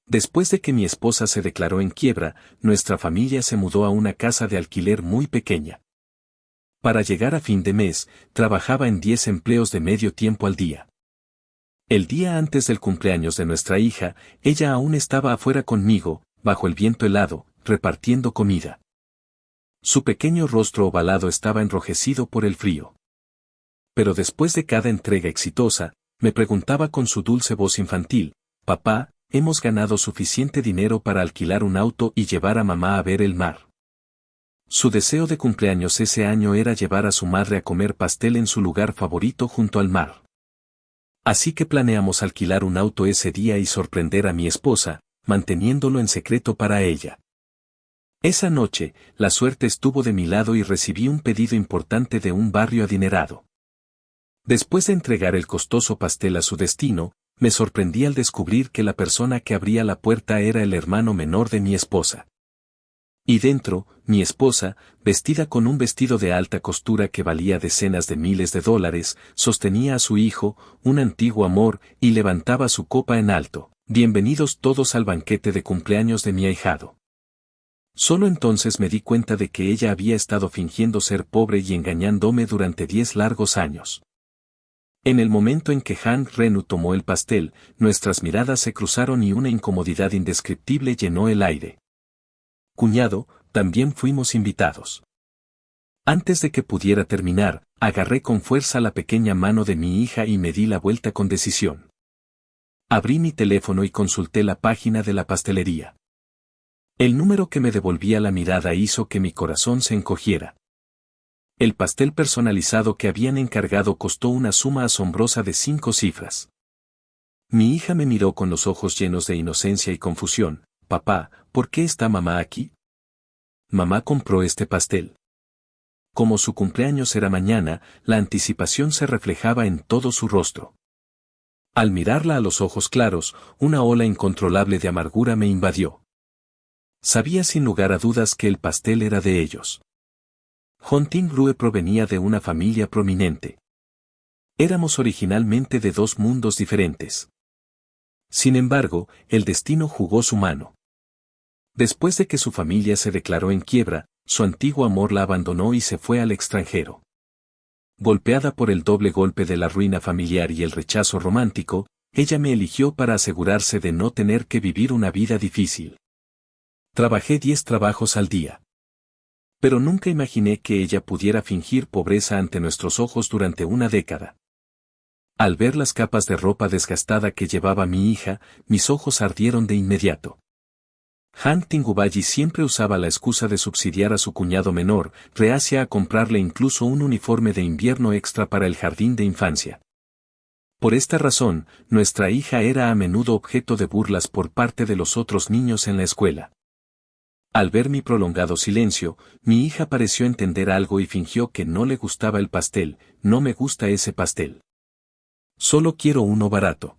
Después de que mi esposa se declaró en quiebra, nuestra familia se mudó a una casa de alquiler muy pequeña. Para llegar a fin de mes, trabajaba en 10 empleos de medio tiempo al día. El día antes del cumpleaños de nuestra hija, ella aún estaba afuera conmigo, bajo el viento helado, repartiendo comida. Su pequeño rostro ovalado estaba enrojecido por el frío. Pero después de cada entrega exitosa, me preguntaba con su dulce voz infantil: «Papá, hemos ganado suficiente dinero para alquilar un auto y llevar a mamá a ver el mar». Su deseo de cumpleaños ese año era llevar a su madre a comer pastel en su lugar favorito junto al mar. Así que planeamos alquilar un auto ese día y sorprender a mi esposa, manteniéndolo en secreto para ella. Esa noche, la suerte estuvo de mi lado y recibí un pedido importante de un barrio adinerado. Después de entregar el costoso pastel a su destino, me sorprendí al descubrir que la persona que abría la puerta era el hermano menor de mi esposa. Y dentro, mi esposa, vestida con un vestido de alta costura que valía decenas de miles de dólares, sostenía a su hijo, un antiguo amor, y levantaba su copa en alto. «Bienvenidos todos al banquete de cumpleaños de mi ahijado». Solo entonces me di cuenta de que ella había estado fingiendo ser pobre y engañándome durante 10 largos años. En el momento en que Hank Renu tomó el pastel, nuestras miradas se cruzaron y una incomodidad indescriptible llenó el aire. «Cuñado, también fuimos invitados». Antes de que pudiera terminar, agarré con fuerza la pequeña mano de mi hija y me di la vuelta con decisión. Abrí mi teléfono y consulté la página de la pastelería. El número que me devolvía la mirada hizo que mi corazón se encogiera. El pastel personalizado que habían encargado costó una suma asombrosa de 5 cifras. Mi hija me miró con los ojos llenos de inocencia y confusión. «Papá, ¿por qué está mamá aquí?» «Mamá compró este pastel». Como su cumpleaños era mañana, la anticipación se reflejaba en todo su rostro. Al mirarla a los ojos claros, una ola incontrolable de amargura me invadió. Sabía sin lugar a dudas que el pastel era de ellos. Honting Grue provenía de una familia prominente. Éramos originalmente de 2 mundos diferentes. Sin embargo, el destino jugó su mano. Después de que su familia se declaró en quiebra, su antiguo amor la abandonó y se fue al extranjero. Golpeada por el doble golpe de la ruina familiar y el rechazo romántico, ella me eligió para asegurarse de no tener que vivir una vida difícil. Trabajé 10 trabajos al día. Pero nunca imaginé que ella pudiera fingir pobreza ante nuestros ojos durante una década. Al ver las capas de ropa desgastada que llevaba mi hija, mis ojos ardieron de inmediato. Hank Tingubayi siempre usaba la excusa de subsidiar a su cuñado menor, reacia a comprarle incluso un uniforme de invierno extra para el jardín de infancia. Por esta razón, nuestra hija era a menudo objeto de burlas por parte de los otros niños en la escuela. Al ver mi prolongado silencio, mi hija pareció entender algo y fingió que no le gustaba el pastel. «No me gusta ese pastel. Solo quiero uno barato».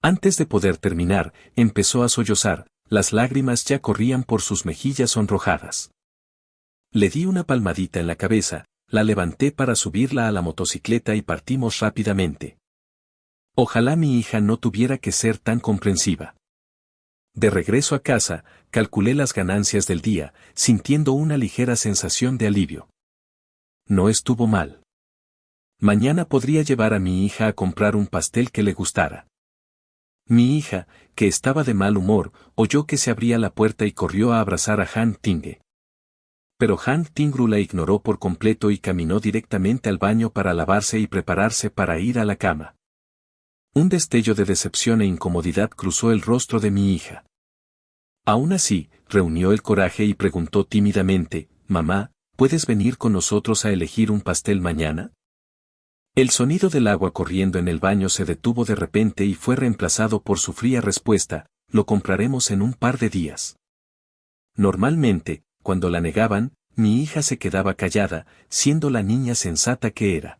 Antes de poder terminar, empezó a sollozar, las lágrimas ya corrían por sus mejillas sonrojadas. Le di una palmadita en la cabeza, la levanté para subirla a la motocicleta y partimos rápidamente. Ojalá mi hija no tuviera que ser tan comprensiva. De regreso a casa, calculé las ganancias del día, sintiendo una ligera sensación de alivio. No estuvo mal. Mañana podría llevar a mi hija a comprar un pastel que le gustara. Mi hija, que estaba de mal humor, oyó que se abría la puerta y corrió a abrazar a Hank Tingue. Pero Hank Tingru la ignoró por completo y caminó directamente al baño para lavarse y prepararse para ir a la cama. Un destello de decepción e incomodidad cruzó el rostro de mi hija. Aún así, reunió el coraje y preguntó tímidamente: «Mamá, ¿puedes venir con nosotros a elegir un pastel mañana?». El sonido del agua corriendo en el baño se detuvo de repente y fue reemplazado por su fría respuesta: «Lo compraremos en un par de días». Normalmente, cuando la negaban, mi hija se quedaba callada, siendo la niña sensata que era.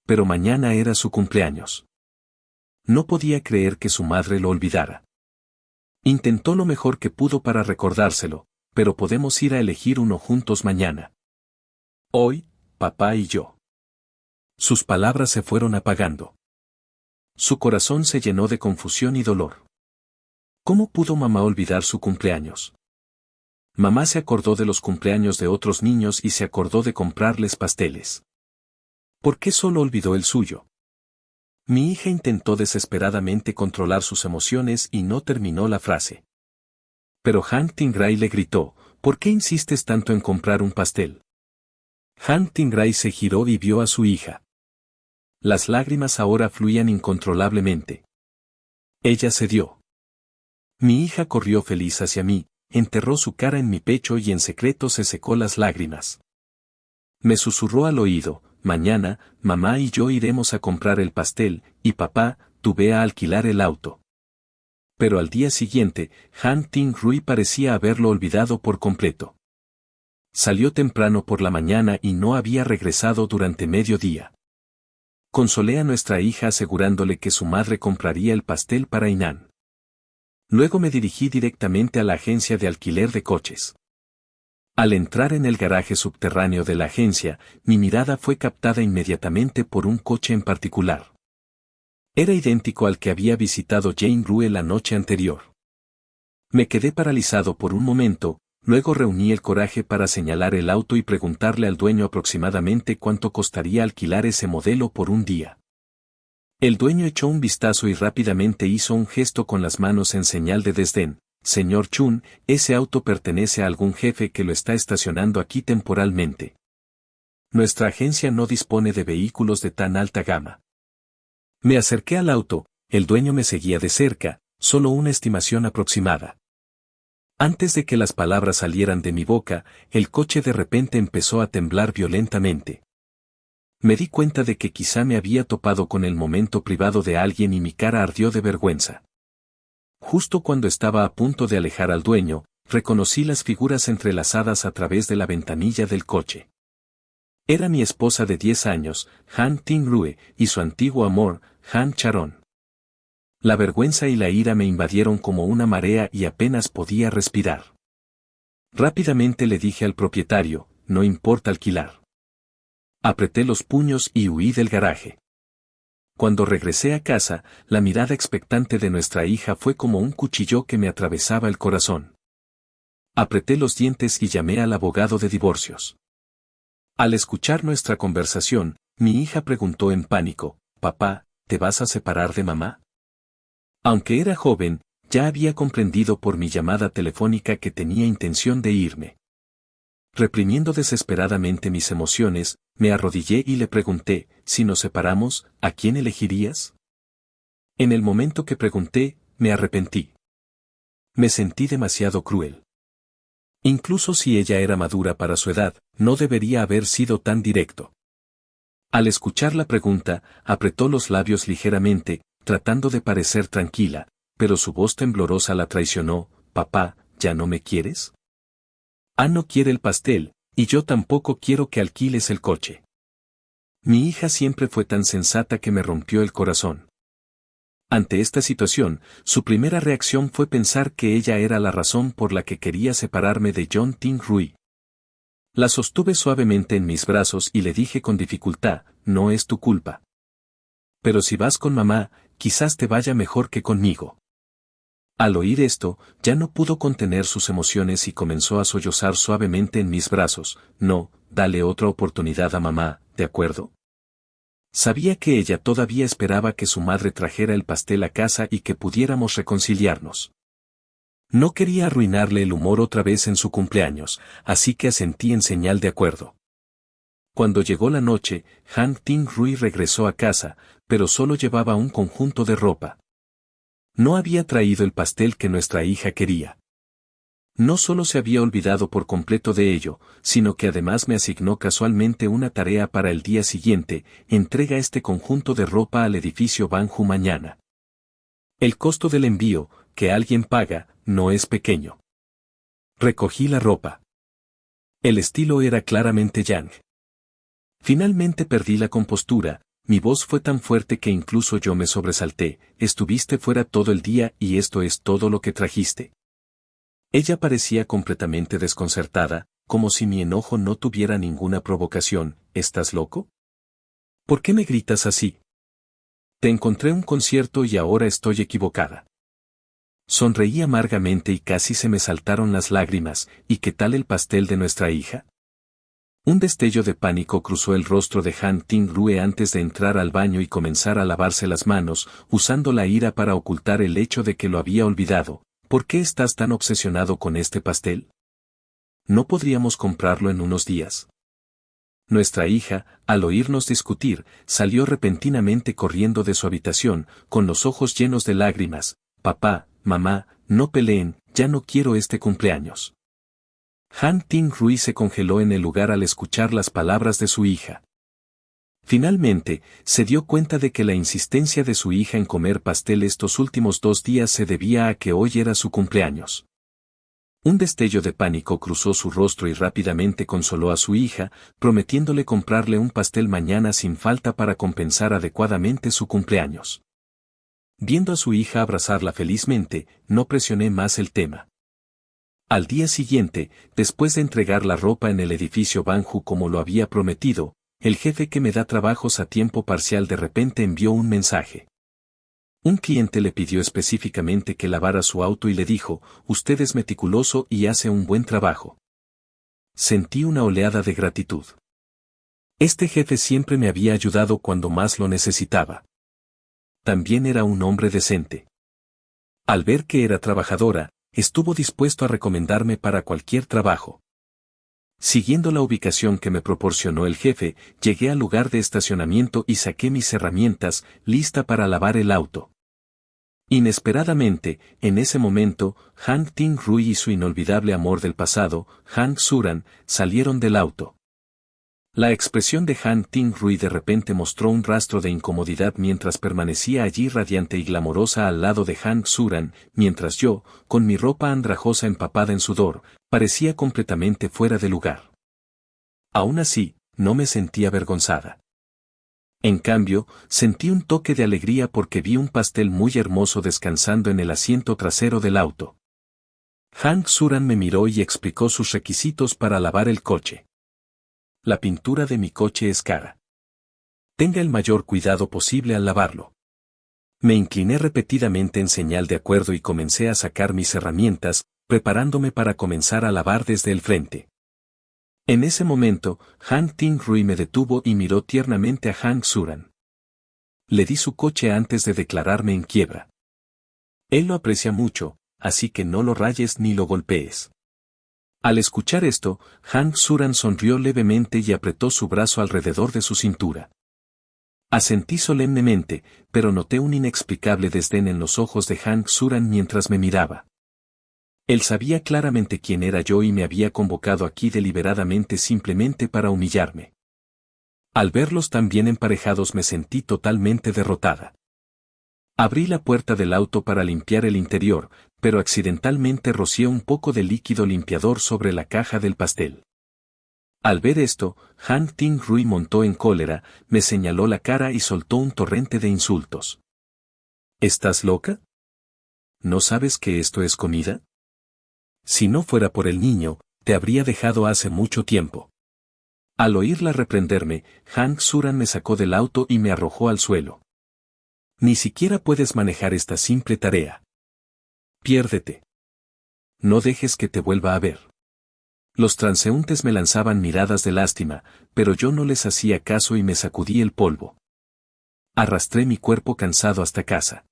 Pero mañana era su cumpleaños. No podía creer que su madre lo olvidara. Intentó lo mejor que pudo para recordárselo, pero podemos ir a elegir uno juntos mañana. Hoy, papá y yo. Sus palabras se fueron apagando. Su corazón se llenó de confusión y dolor. ¿Cómo pudo mamá olvidar su cumpleaños? Mamá se acordó de los cumpleaños de otros niños y se acordó de comprarles pasteles. ¿Por qué solo olvidó el suyo? Mi hija intentó desesperadamente controlar sus emociones y no terminó la frase. Pero Hank Tingray le gritó, ¿por qué insistes tanto en comprar un pastel? Hank Tingray se giró y vio a su hija. Las lágrimas ahora fluían incontrolablemente. Ella cedió. Mi hija corrió feliz hacia mí, enterró su cara en mi pecho y en secreto se secó las lágrimas. Me susurró al oído, mañana, mamá y yo iremos a comprar el pastel, y papá, tú ve a alquilar el auto. Pero al día siguiente, Han Ting-rui parecía haberlo olvidado por completo. Salió temprano por la mañana y no había regresado durante mediodía. Consolé a nuestra hija asegurándole que su madre compraría el pastel para Inan. Luego me dirigí directamente a la agencia de alquiler de coches. Al entrar en el garaje subterráneo de la agencia, mi mirada fue captada inmediatamente por un coche en particular. Era idéntico al que había visitado Jane Rue la noche anterior. Me quedé paralizado por un momento, luego reuní el coraje para señalar el auto y preguntarle al dueño aproximadamente cuánto costaría alquilar ese modelo por un día. El dueño echó un vistazo y rápidamente hizo un gesto con las manos en señal de desdén. Señor Chun, ese auto pertenece a algún jefe que lo está estacionando aquí temporalmente. Nuestra agencia no dispone de vehículos de tan alta gama. Me acerqué al auto, el dueño me seguía de cerca, solo una estimación aproximada. Antes de que las palabras salieran de mi boca, el coche de repente empezó a temblar violentamente. Me di cuenta de que quizá me había topado con el momento privado de alguien y mi cara ardió de vergüenza. Justo cuando estaba a punto de alejar al dueño, reconocí las figuras entrelazadas a través de la ventanilla del coche. Era mi esposa de 10 años, Han Ting-rue, y su antiguo amor, Han Charon. La vergüenza y la ira me invadieron como una marea y apenas podía respirar. Rápidamente le dije al propietario, no importa alquilar. Apreté los puños y huí del garaje. Cuando regresé a casa, la mirada expectante de nuestra hija fue como un cuchillo que me atravesaba el corazón. Apreté los dientes y llamé al abogado de divorcios. Al escuchar nuestra conversación, mi hija preguntó en pánico, «Papá, ¿te vas a separar de mamá?». Aunque era joven, ya había comprendido por mi llamada telefónica que tenía intención de irme. Reprimiendo desesperadamente mis emociones, me arrodillé y le pregunté, si nos separamos, ¿a quién elegirías? En el momento que pregunté, me arrepentí. Me sentí demasiado cruel. Incluso si ella era madura para su edad, no debería haber sido tan directo. Al escuchar la pregunta, apretó los labios ligeramente, tratando de parecer tranquila, pero su voz temblorosa la traicionó, «Papá, ¿ya no me quieres?». No quiere el pastel, y yo tampoco quiero que alquiles el coche. Mi hija siempre fue tan sensata que me rompió el corazón. Ante esta situación, su primera reacción fue pensar que ella era la razón por la que quería separarme de John Ting-rui. La sostuve suavemente en mis brazos y le dije con dificultad, no es tu culpa. Pero si vas con mamá, quizás te vaya mejor que conmigo. Al oír esto, ya no pudo contener sus emociones y comenzó a sollozar suavemente en mis brazos. No, dale otra oportunidad a mamá, ¿de acuerdo? Sabía que ella todavía esperaba que su madre trajera el pastel a casa y que pudiéramos reconciliarnos. No quería arruinarle el humor otra vez en su cumpleaños, así que asentí en señal de acuerdo. Cuando llegó la noche, Han Ting-rui regresó a casa, pero solo llevaba un conjunto de ropa. No había traído el pastel que nuestra hija quería. No solo se había olvidado por completo de ello, sino que además me asignó casualmente una tarea para el día siguiente: entrega este conjunto de ropa al edificio Banju mañana. El costo del envío, que alguien paga, no es pequeño. Recogí la ropa. El estilo era claramente Yang. Finalmente perdí la compostura. Mi voz fue tan fuerte que incluso yo me sobresalté. Estuviste fuera todo el día y esto es todo lo que trajiste. Ella parecía completamente desconcertada, como si mi enojo no tuviera ninguna provocación. ¿Estás loco? ¿Por qué me gritas así? Te encontré un concierto y ahora estoy equivocada. Sonreí amargamente y casi se me saltaron las lágrimas. ¿Y qué tal el pastel de nuestra hija? Un destello de pánico cruzó el rostro de Han Ting-rue antes de entrar al baño y comenzar a lavarse las manos, usando la ira para ocultar el hecho de que lo había olvidado. ¿Por qué estás tan obsesionado con este pastel? ¿No podríamos comprarlo en unos días? Nuestra hija, al oírnos discutir, salió repentinamente corriendo de su habitación, con los ojos llenos de lágrimas. Papá, mamá, no peleen, ya no quiero este cumpleaños. Han Ting-rue se congeló en el lugar al escuchar las palabras de su hija. Finalmente, se dio cuenta de que la insistencia de su hija en comer pastel estos últimos 2 días se debía a que hoy era su cumpleaños. Un destello de pánico cruzó su rostro y rápidamente consoló a su hija, prometiéndole comprarle un pastel mañana sin falta para compensar adecuadamente su cumpleaños. Viendo a su hija abrazarla felizmente, no presioné más el tema. Al día siguiente, después de entregar la ropa en el edificio Banju como lo había prometido, el jefe que me da trabajos a tiempo parcial de repente envió un mensaje. Un cliente le pidió específicamente que lavara su auto y le dijo, usted es meticuloso y hace un buen trabajo. Sentí una oleada de gratitud. Este jefe siempre me había ayudado cuando más lo necesitaba. También era un hombre decente. Al ver que era trabajadora, estuvo dispuesto a recomendarme para cualquier trabajo. Siguiendo la ubicación que me proporcionó el jefe, llegué al lugar de estacionamiento y saqué mis herramientas, lista para lavar el auto. Inesperadamente, en ese momento, Han Ting-rue y su inolvidable amor del pasado, Hank Suran, salieron del auto. La expresión de Han Ting-rue de repente mostró un rastro de incomodidad mientras permanecía allí radiante y glamorosa al lado de Hank Suran, mientras yo, con mi ropa andrajosa empapada en sudor, parecía completamente fuera de lugar. Aún así, no me sentía avergonzada. En cambio, sentí un toque de alegría porque vi un pastel muy hermoso descansando en el asiento trasero del auto. Hank Suran me miró y explicó sus requisitos para lavar el coche. La pintura de mi coche es cara. Tenga el mayor cuidado posible al lavarlo. Me incliné repetidamente en señal de acuerdo y comencé a sacar mis herramientas, preparándome para comenzar a lavar desde el frente. En ese momento, Han Ting-rue me detuvo y miró tiernamente a Hank Suran. Le di su coche antes de declararme en quiebra. Él lo aprecia mucho, así que no lo rayes ni lo golpees. Al escuchar esto, Hank Suran sonrió levemente y apretó su brazo alrededor de su cintura. Asentí solemnemente, pero noté un inexplicable desdén en los ojos de Hank Suran mientras me miraba. Él sabía claramente quién era yo y me había convocado aquí deliberadamente simplemente para humillarme. Al verlos tan bien emparejados me sentí totalmente derrotada. Abrí la puerta del auto para limpiar el interior, pero accidentalmente rocié un poco de líquido limpiador sobre la caja del pastel. Al ver esto, Han Ting-rue montó en cólera, me señaló la cara y soltó un torrente de insultos. ¿Estás loca? ¿No sabes que esto es comida? Si no fuera por el niño, te habría dejado hace mucho tiempo. Al oírla reprenderme, Hank Suran me sacó del auto y me arrojó al suelo. Ni siquiera puedes manejar esta simple tarea. Piérdete. No dejes que te vuelva a ver. Los transeúntes me lanzaban miradas de lástima, pero yo no les hacía caso y me sacudí el polvo. Arrastré mi cuerpo cansado hasta casa.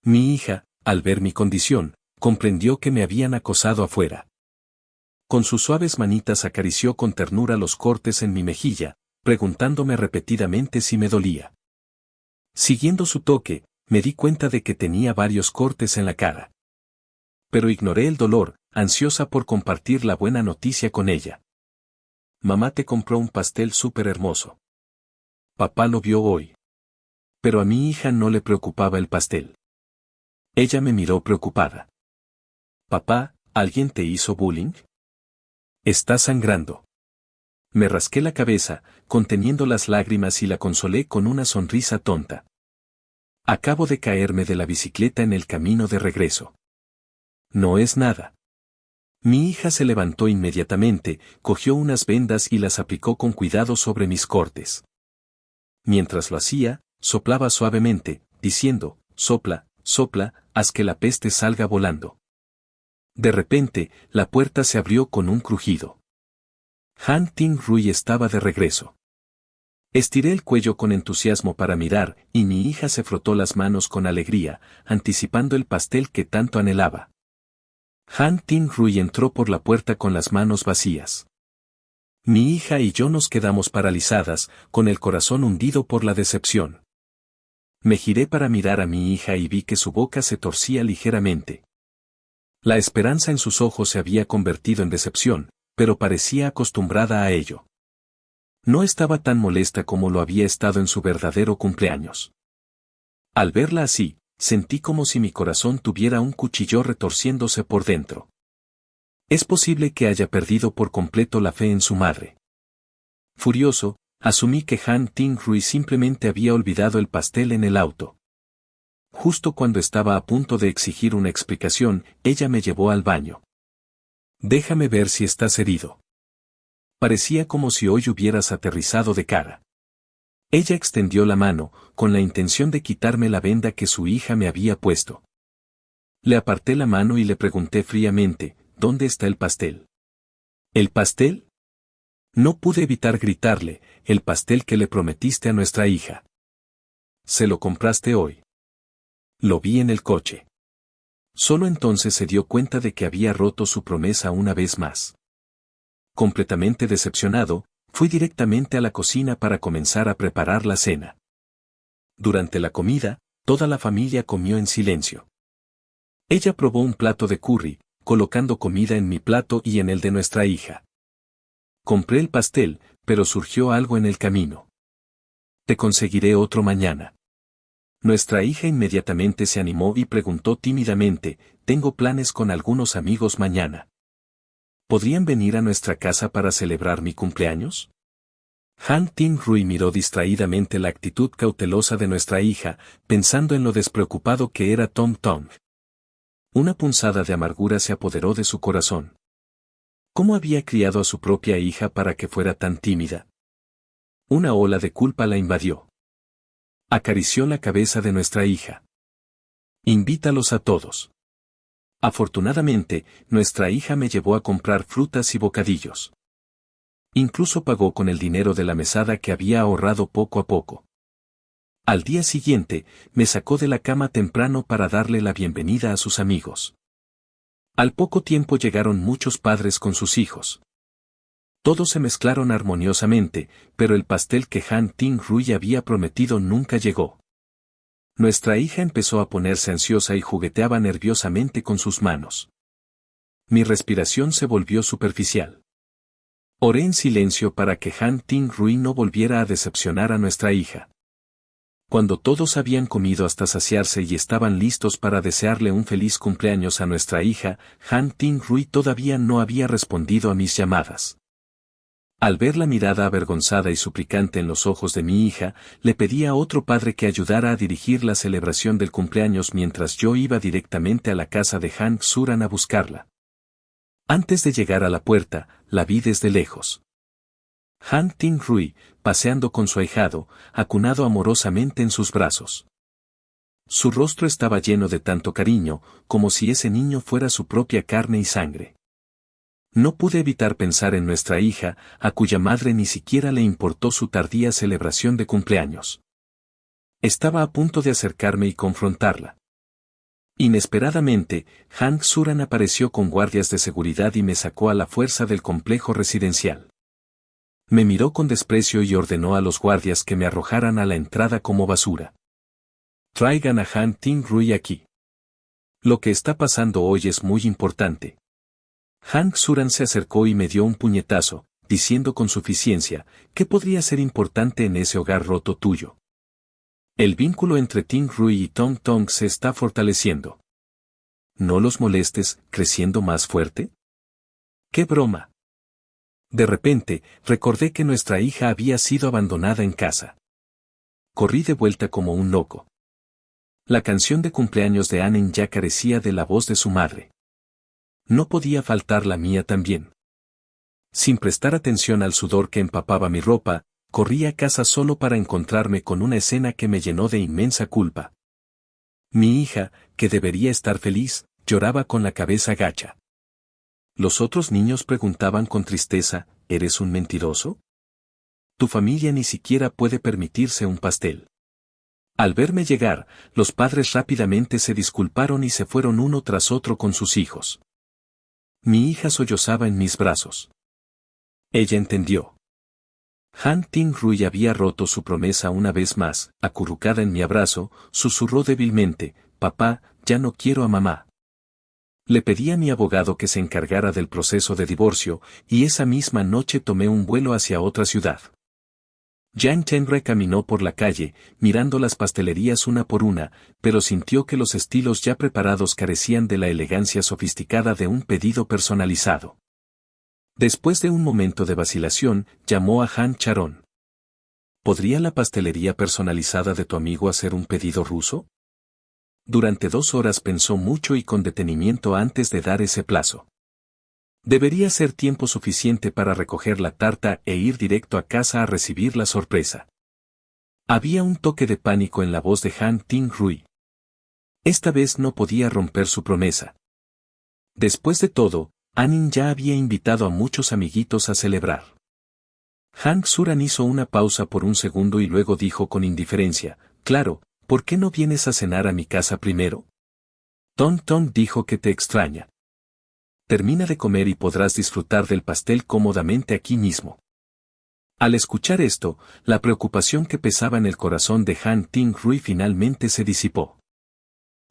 Mi hija, al ver mi condición, comprendió que me habían acosado afuera. Con sus suaves manitas acarició con ternura los cortes en mi mejilla, preguntándome repetidamente si me dolía. Siguiendo su toque, me di cuenta de que tenía varios cortes en la cara. Pero ignoré el dolor, ansiosa por compartir la buena noticia con ella. Mamá te compró un pastel súper hermoso. Papá lo vio hoy. Pero a mi hija no le preocupaba el pastel. Ella me miró preocupada. Papá, ¿alguien te hizo bullying? Está sangrando. Me rasqué la cabeza, conteniendo las lágrimas y la consolé con una sonrisa tonta. Acabo de caerme de la bicicleta en el camino de regreso. No es nada. Mi hija se levantó inmediatamente, cogió unas vendas y las aplicó con cuidado sobre mis cortes. Mientras lo hacía, soplaba suavemente, diciendo, sopla, sopla, haz que la peste salga volando. De repente, la puerta se abrió con un crujido. Han Ting-rui estaba de regreso. Estiré el cuello con entusiasmo para mirar, y mi hija se frotó las manos con alegría, anticipando el pastel que tanto anhelaba. Han Ting-rui entró por la puerta con las manos vacías. Mi hija y yo nos quedamos paralizadas, con el corazón hundido por la decepción. Me giré para mirar a mi hija y vi que su boca se torcía ligeramente. La esperanza en sus ojos se había convertido en decepción, pero parecía acostumbrada a ello. No estaba tan molesta como lo había estado en su verdadero cumpleaños. Al verla así, sentí como si mi corazón tuviera un cuchillo retorciéndose por dentro. Es posible que haya perdido por completo la fe en su madre. Furioso, asumí que Han Ting-rui simplemente había olvidado el pastel en el auto. Justo cuando estaba a punto de exigir una explicación, ella me llevó al baño. Déjame ver si estás herido. Parecía como si hoy hubieras aterrizado de cara. Ella extendió la mano, con la intención de quitarme la venda que su hija me había puesto. Le aparté la mano y le pregunté fríamente, ¿dónde está el pastel? ¿El pastel? No pude evitar gritarle, el pastel que le prometiste a nuestra hija. ¿Se lo compraste hoy? Lo vi en el coche. Solo entonces se dio cuenta de que había roto su promesa una vez más. Completamente decepcionado, fui directamente a la cocina para comenzar a preparar la cena. Durante la comida, toda la familia comió en silencio. Ella probó un plato de curry, colocando comida en mi plato y en el de nuestra hija. Compré el pastel, pero surgió algo en el camino. Te conseguiré otro mañana. Nuestra hija inmediatamente se animó y preguntó tímidamente, tengo planes con algunos amigos mañana. ¿Podrían venir a nuestra casa para celebrar mi cumpleaños? Han Ting-rui miró distraídamente la actitud cautelosa de nuestra hija, pensando en lo despreocupado que era Tom Tong. Una punzada de amargura se apoderó de su corazón. ¿Cómo había criado a su propia hija para que fuera tan tímida? Una ola de culpa la invadió. Acarició la cabeza de nuestra hija. Invítalos a todos. Afortunadamente, nuestra hija me llevó a comprar frutas y bocadillos. Incluso pagó con el dinero de la mesada que había ahorrado poco a poco. Al día siguiente, me sacó de la cama temprano para darle la bienvenida a sus amigos. Al poco tiempo llegaron muchos padres con sus hijos. Todos se mezclaron armoniosamente, pero el pastel que Han Ting-rui había prometido nunca llegó. Nuestra hija empezó a ponerse ansiosa y jugueteaba nerviosamente con sus manos. Mi respiración se volvió superficial. Oré en silencio para que Han Ting-rui no volviera a decepcionar a nuestra hija. Cuando todos habían comido hasta saciarse y estaban listos para desearle un feliz cumpleaños a nuestra hija, Han Ting-rui todavía no había respondido a mis llamadas. Al ver la mirada avergonzada y suplicante en los ojos de mi hija, le pedí a otro padre que ayudara a dirigir la celebración del cumpleaños mientras yo iba directamente a la casa de Han Xuran a buscarla. Antes de llegar a la puerta, la vi desde lejos. Han Ting-rui, paseando con su ahijado, acunado amorosamente en sus brazos. Su rostro estaba lleno de tanto cariño, como si ese niño fuera su propia carne y sangre. No pude evitar pensar en nuestra hija, a cuya madre ni siquiera le importó su tardía celebración de cumpleaños. Estaba a punto de acercarme y confrontarla. Inesperadamente, Han Xuran apareció con guardias de seguridad y me sacó a la fuerza del complejo residencial. Me miró con desprecio y ordenó a los guardias que me arrojaran a la entrada como basura. Traigan a Han Ting-rui aquí. Lo que está pasando hoy es muy importante. Han Xuran se acercó y me dio un puñetazo, diciendo con suficiencia, ¿qué podría ser importante en ese hogar roto tuyo? El vínculo entre Ting-rui y Tong Tong se está fortaleciendo. ¿No los molestes, creciendo más fuerte? ¡Qué broma! De repente, recordé que nuestra hija había sido abandonada en casa. Corrí de vuelta como un loco. La canción de cumpleaños de Anen ya carecía de la voz de su madre. No podía faltar la mía también. Sin prestar atención al sudor que empapaba mi ropa, corrí a casa solo para encontrarme con una escena que me llenó de inmensa culpa. Mi hija, que debería estar feliz, lloraba con la cabeza gacha. Los otros niños preguntaban con tristeza, ¿eres un mentiroso? Tu familia ni siquiera puede permitirse un pastel. Al verme llegar, los padres rápidamente se disculparon y se fueron uno tras otro con sus hijos. Mi hija sollozaba en mis brazos. Ella entendió. Han Ting-rui había roto su promesa una vez más, acurrucada en mi abrazo, susurró débilmente, «Papá, ya no quiero a mamá». Le pedí a mi abogado que se encargara del proceso de divorcio, y esa misma noche tomé un vuelo hacia otra ciudad. Yang Chenre caminó por la calle, mirando las pastelerías una por una, pero sintió que los estilos ya preparados carecían de la elegancia sofisticada de un pedido personalizado. Después de un momento de vacilación, llamó a Han Charon. ¿Podría la pastelería personalizada de tu amigo hacer un pedido ruso? Durante 2 horas pensó mucho y con detenimiento antes de dar ese plazo. Debería ser tiempo suficiente para recoger la tarta e ir directo a casa a recibir la sorpresa. Había un toque de pánico en la voz de Han Ting-rui. Esta vez no podía romper su promesa. Después de todo, Anin ya había invitado a muchos amiguitos a celebrar. Han Xuran hizo una pausa por un segundo y luego dijo con indiferencia, «Claro, ¿por qué no vienes a cenar a mi casa primero?» Ton Ton dijo que te extraña. Termina de comer y podrás disfrutar del pastel cómodamente aquí mismo. Al escuchar esto, la preocupación que pesaba en el corazón de Han Ting-rui finalmente se disipó.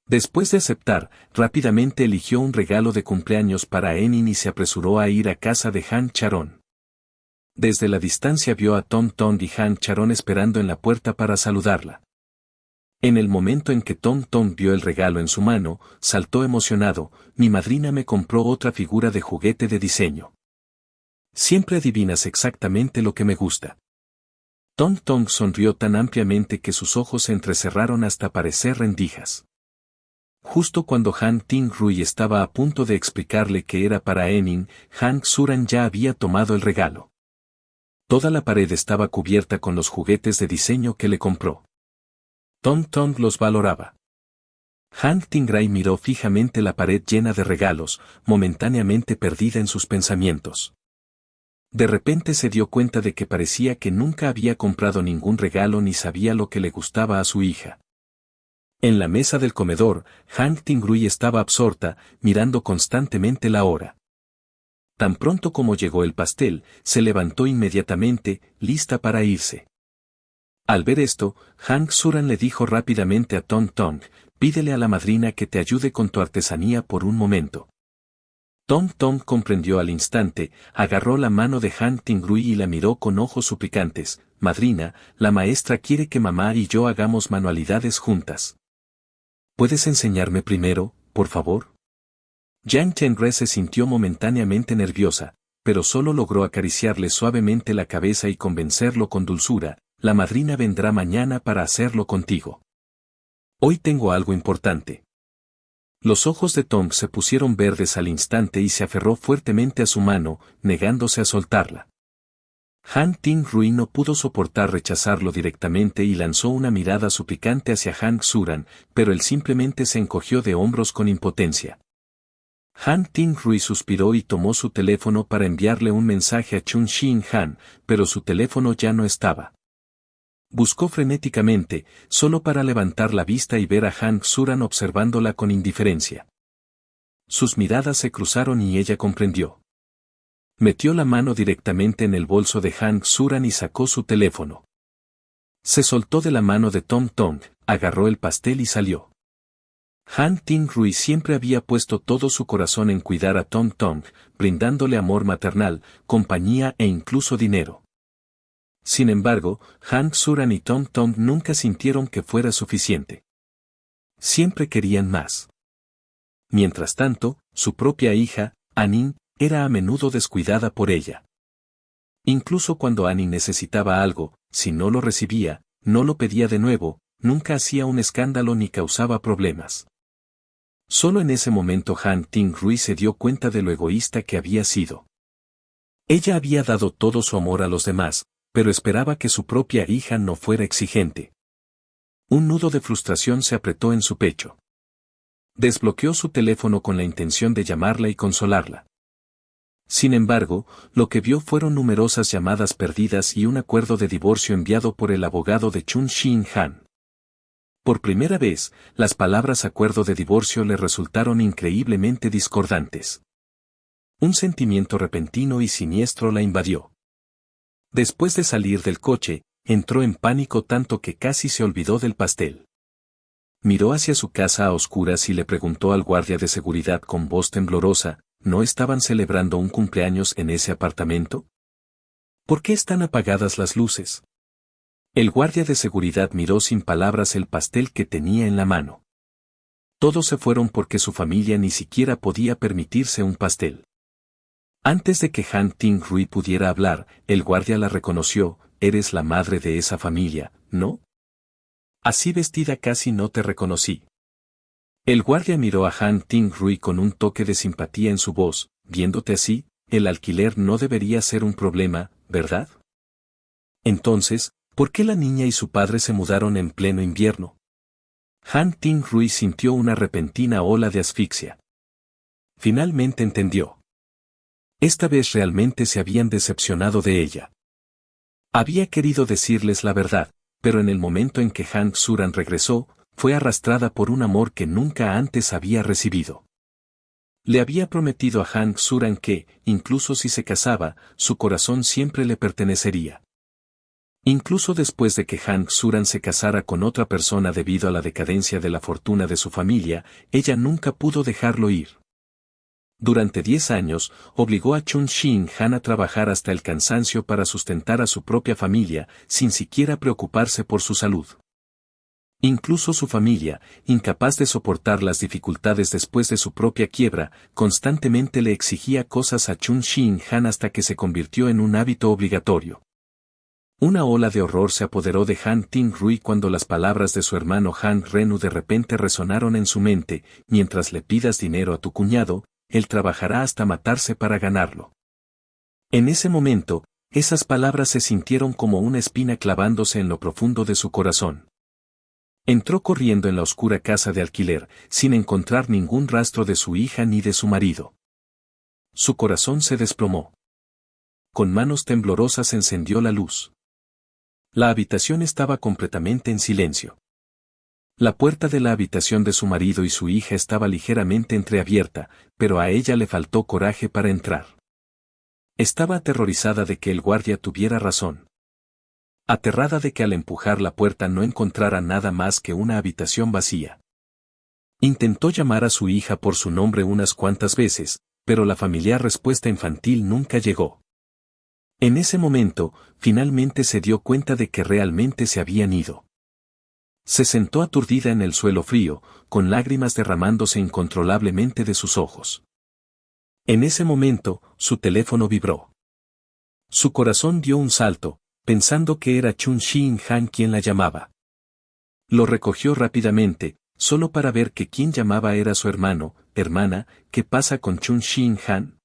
Después de aceptar, rápidamente eligió un regalo de cumpleaños para Enin y se apresuró a ir a casa de Han Charon. Desde la distancia vio a Tom Tom y Han Charon esperando en la puerta para saludarla. En el momento en que Tom Tom vio el regalo en su mano, saltó emocionado, «Mi madrina me compró otra figura de juguete de diseño. Siempre adivinas exactamente lo que me gusta». Tom Tom sonrió tan ampliamente que sus ojos se entrecerraron hasta parecer rendijas. Justo cuando Han Ting-rui estaba a punto de explicarle que era para Enin, Han Xuran ya había tomado el regalo. Toda la pared estaba cubierta con los juguetes de diseño que le compró. Tom Tom los valoraba. Han Ting-rui miró fijamente la pared llena de regalos, momentáneamente perdida en sus pensamientos. De repente se dio cuenta de que parecía que nunca había comprado ningún regalo ni sabía lo que le gustaba a su hija. En la mesa del comedor, Han Ting-rui estaba absorta, mirando constantemente la hora. Tan pronto como llegó el pastel, se levantó inmediatamente, lista para irse. Al ver esto, Han Xuran le dijo rápidamente a Tong Tong, «Pídele a la madrina que te ayude con tu artesanía por un momento». Tong Tong comprendió al instante, agarró la mano de Han Ting-rui y la miró con ojos suplicantes, «Madrina, la maestra quiere que mamá y yo hagamos manualidades juntas. ¿Puedes enseñarme primero, por favor?» Yang Chenre se sintió momentáneamente nerviosa, pero solo logró acariciarle suavemente la cabeza y convencerlo con dulzura, «La madrina vendrá mañana para hacerlo contigo. Hoy tengo algo importante». Los ojos de Tong se pusieron verdes al instante y se aferró fuertemente a su mano, negándose a soltarla. Han Ting-rui no pudo soportar rechazarlo directamente y lanzó una mirada suplicante hacia Han Xuran, pero él simplemente se encogió de hombros con impotencia. Han Ting-rui suspiró y tomó su teléfono para enviarle un mensaje a Chun Shin Han, pero su teléfono ya no estaba. Buscó frenéticamente, solo para levantar la vista y ver a Han Xuran observándola con indiferencia. Sus miradas se cruzaron y ella comprendió. Metió la mano directamente en el bolso de Han Xuran y sacó su teléfono. Se soltó de la mano de Tom Tong, agarró el pastel y salió. Han Ting-rui siempre había puesto todo su corazón en cuidar a Tom Tong, brindándole amor maternal, compañía e incluso dinero. Sin embargo, Han Xuran y Tom Tong nunca sintieron que fuera suficiente. Siempre querían más. Mientras tanto, su propia hija, Anin, era a menudo descuidada por ella. Incluso cuando Anin necesitaba algo, si no lo recibía, no lo pedía de nuevo, nunca hacía un escándalo ni causaba problemas. Solo en ese momento Han Ting-rui se dio cuenta de lo egoísta que había sido. Ella había dado todo su amor a los demás, pero esperaba que su propia hija no fuera exigente. Un nudo de frustración se apretó en su pecho. Desbloqueó su teléfono con la intención de llamarla y consolarla. Sin embargo, lo que vio fueron numerosas llamadas perdidas y un acuerdo de divorcio enviado por el abogado de Chun Shin-han. Por primera vez, las palabras acuerdo de divorcio le resultaron increíblemente discordantes. Un sentimiento repentino y siniestro la invadió. Después de salir del coche, entró en pánico tanto que casi se olvidó del pastel. Miró hacia su casa a oscuras y le preguntó al guardia de seguridad con voz temblorosa, ¿no estaban celebrando un cumpleaños en ese apartamento? ¿Por qué están apagadas las luces? El guardia de seguridad miró sin palabras el pastel que tenía en la mano. Todos se fueron porque su familia ni siquiera podía permitirse un pastel. Antes de que Han Ting-rui pudiera hablar, el guardia la reconoció, eres la madre de esa familia, ¿no? Así vestida casi no te reconocí. El guardia miró a Han Ting-rui con un toque de simpatía en su voz, viéndote así, el alquiler no debería ser un problema, ¿verdad? Entonces, ¿por qué la niña y su padre se mudaron en pleno invierno? Han Ting-rui sintió una repentina ola de asfixia. Finalmente entendió. Esta vez realmente se habían decepcionado de ella. Había querido decirles la verdad, pero en el momento en que Hank Suran regresó, fue arrastrada por un amor que nunca antes había recibido. Le había prometido a Hank Suran que, incluso si se casaba, su corazón siempre le pertenecería. Incluso después de que Hank Suran se casara con otra persona debido a la decadencia de la fortuna de su familia, ella nunca pudo dejarlo ir. Durante 10 años, obligó a Chun Shin-han a trabajar hasta el cansancio para sustentar a su propia familia, sin siquiera preocuparse por su salud. Incluso su familia, incapaz de soportar las dificultades después de su propia quiebra, constantemente le exigía cosas a Chun Shin-han hasta que se convirtió en un hábito obligatorio. Una ola de horror se apoderó de Han Ting-rui cuando las palabras de su hermano Han Renu de repente resonaron en su mente, mientras le pidas dinero a tu cuñado, él trabajará hasta matarse para ganarlo. En ese momento, esas palabras se sintieron como una espina clavándose en lo profundo de su corazón. Entró corriendo en la oscura casa de alquiler, sin encontrar ningún rastro de su hija ni de su marido. Su corazón se desplomó. Con manos temblorosas encendió la luz. La habitación estaba completamente en silencio. La puerta de la habitación de su marido y su hija estaba ligeramente entreabierta, pero a ella le faltó coraje para entrar. Estaba aterrorizada de que el guardia tuviera razón. Aterrada de que al empujar la puerta no encontrara nada más que una habitación vacía. Intentó llamar a su hija por su nombre unas cuantas veces, pero la familiar respuesta infantil nunca llegó. En ese momento, finalmente se dio cuenta de que realmente se habían ido. Se sentó aturdida en el suelo frío, con lágrimas derramándose incontrolablemente de sus ojos. En ese momento, su teléfono vibró. Su corazón dio un salto, pensando que era Chun Shin-han quien la llamaba. Lo recogió rápidamente, solo para ver que quien llamaba era su hermano, hermana, ¿qué pasa con Chun Shin-han?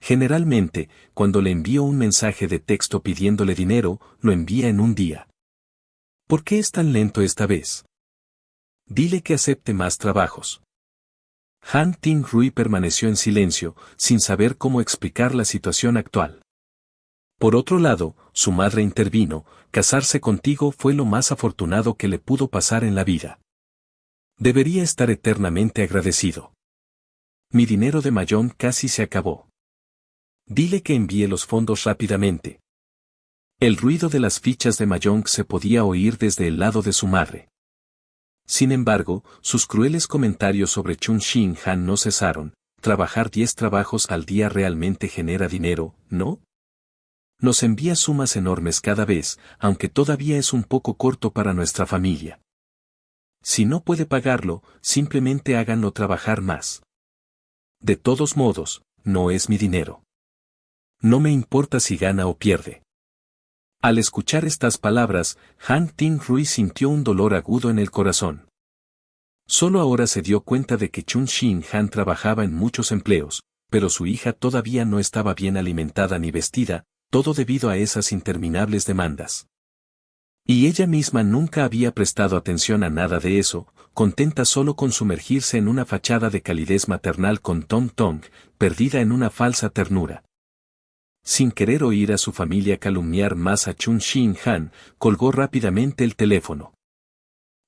Generalmente, cuando le envío un mensaje de texto pidiéndole dinero, lo envía en un día. ¿Por qué es tan lento esta vez? Dile que acepte más trabajos. Han Ting-rui permaneció en silencio, sin saber cómo explicar la situación actual. Por otro lado, su madre intervino, casarse contigo fue lo más afortunado que le pudo pasar en la vida. Debería estar eternamente agradecido. Mi dinero de Mayón casi se acabó. Dile que envíe los fondos rápidamente. El ruido de las fichas de Mayong se podía oír desde el lado de su madre. Sin embargo, sus crueles comentarios sobre Chun Shin-han no cesaron. Trabajar 10 trabajos al día realmente genera dinero, ¿no? Nos envía sumas enormes cada vez, aunque todavía es un poco corto para nuestra familia. Si no puede pagarlo, simplemente háganlo trabajar más. De todos modos, no es mi dinero. No me importa si gana o pierde. Al escuchar estas palabras, Han Ting-rui sintió un dolor agudo en el corazón. Solo ahora se dio cuenta de que Chun Shin-han trabajaba en muchos empleos, pero su hija todavía no estaba bien alimentada ni vestida, todo debido a esas interminables demandas. Y ella misma nunca había prestado atención a nada de eso, contenta solo con sumergirse en una fachada de calidez maternal con Tong Tong, perdida en una falsa ternura. Sin querer oír a su familia calumniar más a Chun Shin Han, colgó rápidamente el teléfono.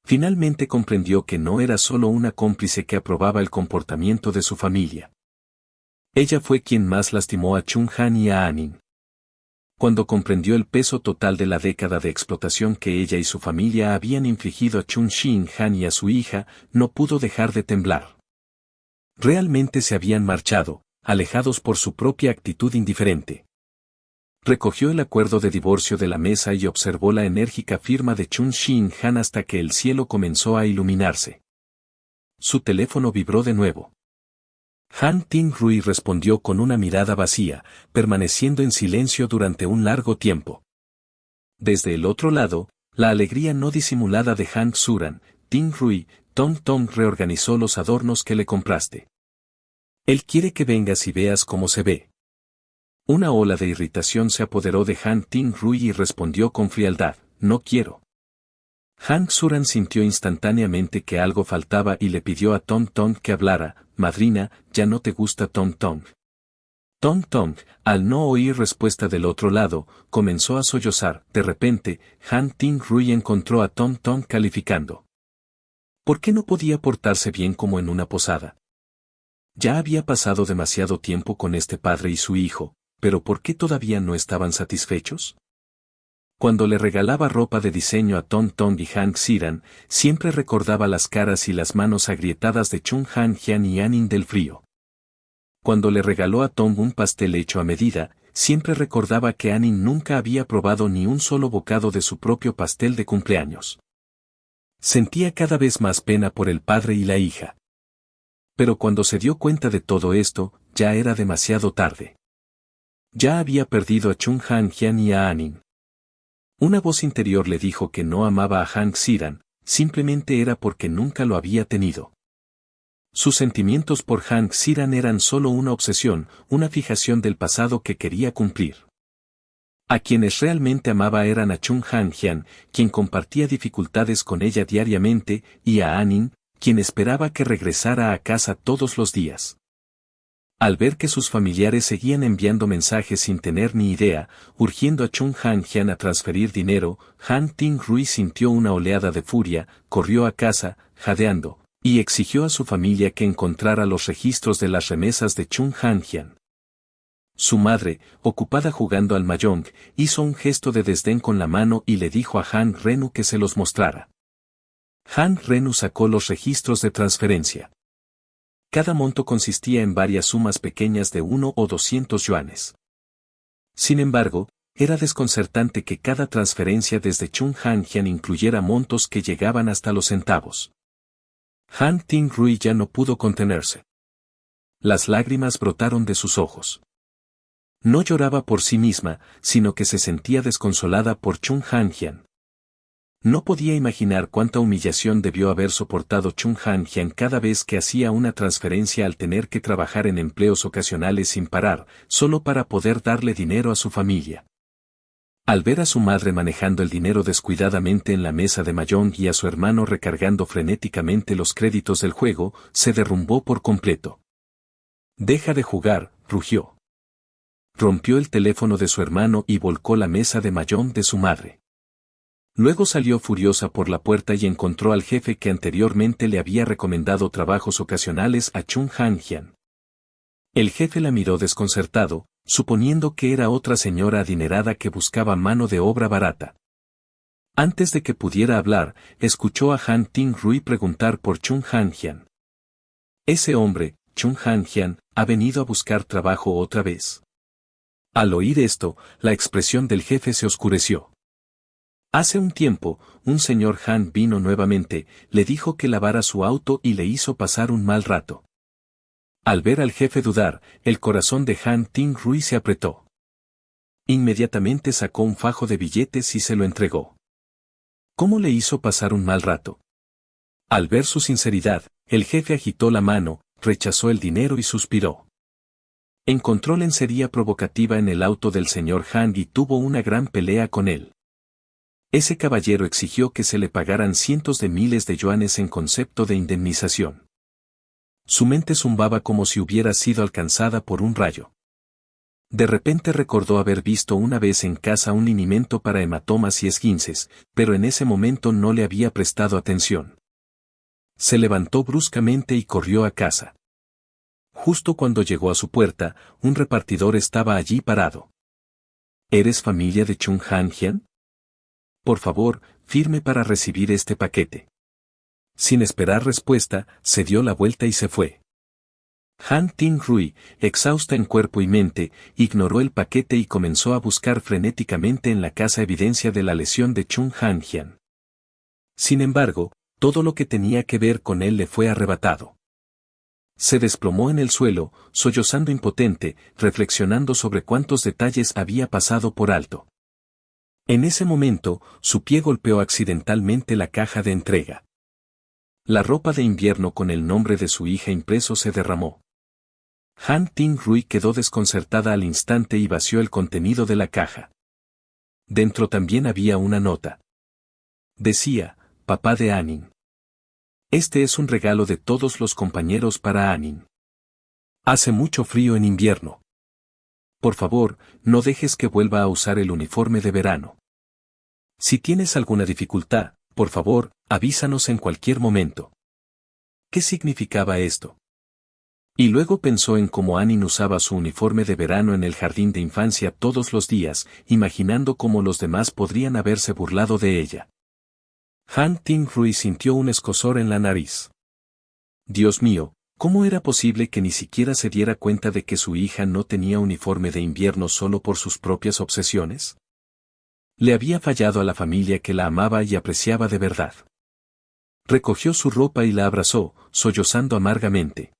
Finalmente comprendió que no era solo una cómplice que aprobaba el comportamiento de su familia. Ella fue quien más lastimó a Chun Han y a Anin. Cuando comprendió el peso total de la década de explotación que ella y su familia habían infligido a Chun Shin Han y a su hija, no pudo dejar de temblar. Realmente se habían marchado, alejados por su propia actitud indiferente. Recogió el acuerdo de divorcio de la mesa y observó la enérgica firma de Chun Shin Han hasta que el cielo comenzó a iluminarse. Su teléfono vibró de nuevo. Han Ting-rui respondió con una mirada vacía, permaneciendo en silencio durante un largo tiempo. Desde el otro lado, la alegría no disimulada de Han Xuran, Ting-rui, Tong Tong reorganizó los adornos que le compraste. Él quiere que vengas y veas cómo se ve. Una ola de irritación se apoderó de Han Ting-rui y respondió con frialdad, no quiero. Han Xuran sintió instantáneamente que algo faltaba y le pidió a Tong Tong que hablara, madrina, ¿ya no te gusta Tong Tong? Tong Tong, al no oír respuesta del otro lado, comenzó a sollozar. De repente, Han Ting-rui encontró a Tong Tong calificando. ¿Por qué no podía portarse bien como en una posada? Ya había pasado demasiado tiempo con este padre y su hijo, pero ¿por qué todavía no estaban satisfechos? Cuando le regalaba ropa de diseño a Tong Tong y Han Xiran, siempre recordaba las caras y las manos agrietadas de Chun Han Jian y Anin del frío. Cuando le regaló a Tong un pastel hecho a medida, siempre recordaba que Anin nunca había probado ni un solo bocado de su propio pastel de cumpleaños. Sentía cada vez más pena por el padre y la hija. Pero cuando se dio cuenta de todo esto, ya era demasiado tarde. Ya había perdido a Chun Han Jian y a Anin. Una voz interior le dijo que no amaba a Han Xiran, simplemente era porque nunca lo había tenido. Sus sentimientos por Han Xiran eran solo una obsesión, una fijación del pasado que quería cumplir. A quienes realmente amaba eran a Chun Han Jian, quien compartía dificultades con ella diariamente, y a Anin, quien esperaba que regresara a casa todos los días. Al ver que sus familiares seguían enviando mensajes sin tener ni idea, urgiendo a Chun Han Jian a transferir dinero, Han Ting-rui sintió una oleada de furia, corrió a casa, jadeando, y exigió a su familia que encontrara los registros de las remesas de Chun Han Jian. Su madre, ocupada jugando al mahjong, hizo un gesto de desdén con la mano y le dijo a Han Renu que se los mostrara. Han Renu sacó los registros de transferencia. Cada monto consistía en varias sumas pequeñas de 1 o 200 yuanes. Sin embargo, era desconcertante que cada transferencia desde Chun Han Jian incluyera montos que llegaban hasta los centavos. Han Ting-rui ya no pudo contenerse. Las lágrimas brotaron de sus ojos. No lloraba por sí misma, sino que se sentía desconsolada por Chun Han Jian. No podía imaginar cuánta humillación debió haber soportado Chun Han Jian cada vez que hacía una transferencia al tener que trabajar en empleos ocasionales sin parar, solo para poder darle dinero a su familia. Al ver a su madre manejando el dinero descuidadamente en la mesa de mahjong y a su hermano recargando frenéticamente los créditos del juego, se derrumbó por completo. «Deja de jugar», rugió. Rompió el teléfono de su hermano y volcó la mesa de mahjong de su madre. Luego salió furiosa por la puerta y encontró al jefe que anteriormente le había recomendado trabajos ocasionales a Chun Han Jian. El jefe la miró desconcertado, suponiendo que era otra señora adinerada que buscaba mano de obra barata. Antes de que pudiera hablar, escuchó a Han Ting-rui preguntar por Chun Han Jian. «Ese hombre, Chun Han Jian, ha venido a buscar trabajo otra vez». Al oír esto, la expresión del jefe se oscureció. Hace un tiempo, un señor Han vino nuevamente, le dijo que lavara su auto y le hizo pasar un mal rato. Al ver al jefe dudar, el corazón de Han Ting-rui se apretó. Inmediatamente sacó un fajo de billetes y se lo entregó. ¿Cómo le hizo pasar un mal rato? Al ver su sinceridad, el jefe agitó la mano, rechazó el dinero y suspiró. Encontró lencería provocativa en el auto del señor Han y tuvo una gran pelea con él. Ese caballero exigió que se le pagaran cientos de miles de yuanes en concepto de indemnización. Su mente zumbaba como si hubiera sido alcanzada por un rayo. De repente recordó haber visto una vez en casa un linimento para hematomas y esguinces, pero en ese momento no le había prestado atención. Se levantó bruscamente y corrió a casa. Justo cuando llegó a su puerta, un repartidor estaba allí parado. ¿Eres familia de Chung Han-hyen? Por favor, firme para recibir este paquete. Sin esperar respuesta, se dio la vuelta y se fue. Han Ting-rui, exhausta en cuerpo y mente, ignoró el paquete y comenzó a buscar frenéticamente en la casa evidencia de la lesión de Chung Han-hyen. Sin embargo, todo lo que tenía que ver con él le fue arrebatado. Se desplomó en el suelo, sollozando impotente, reflexionando sobre cuántos detalles había pasado por alto. En ese momento, su pie golpeó accidentalmente la caja de entrega. La ropa de invierno con el nombre de su hija impreso se derramó. Han Ting-rui quedó desconcertada al instante y vació el contenido de la caja. Dentro también había una nota. Decía, papá de Anin. Este es un regalo de todos los compañeros para Anin. Hace mucho frío en invierno. Por favor, no dejes que vuelva a usar el uniforme de verano. Si tienes alguna dificultad, por favor, avísanos en cualquier momento. ¿Qué significaba esto? Y luego pensó en cómo Anin usaba su uniforme de verano en el jardín de infancia todos los días, imaginando cómo los demás podrían haberse burlado de ella. Han Ting-rui sintió un escozor en la nariz. Dios mío, ¿cómo era posible que ni siquiera se diera cuenta de que su hija no tenía uniforme de invierno solo por sus propias obsesiones? Le había fallado a la familia que la amaba y apreciaba de verdad. Recogió su ropa y la abrazó, sollozando amargamente.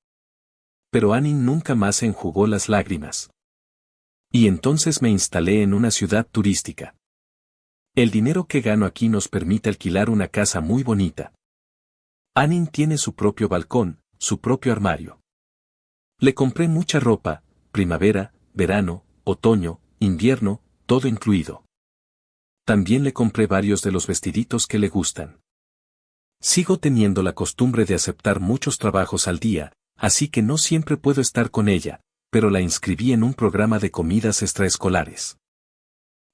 Pero Anin nunca más enjugó las lágrimas. Y entonces me instalé en una ciudad turística. El dinero que gano aquí nos permite alquilar una casa muy bonita. Anin tiene su propio balcón, su propio armario. Le compré mucha ropa, primavera, verano, otoño, invierno, todo incluido. También le compré varios de los vestiditos que le gustan. Sigo teniendo la costumbre de aceptar muchos trabajos al día, así que no siempre puedo estar con ella, pero la inscribí en un programa de comidas extraescolares.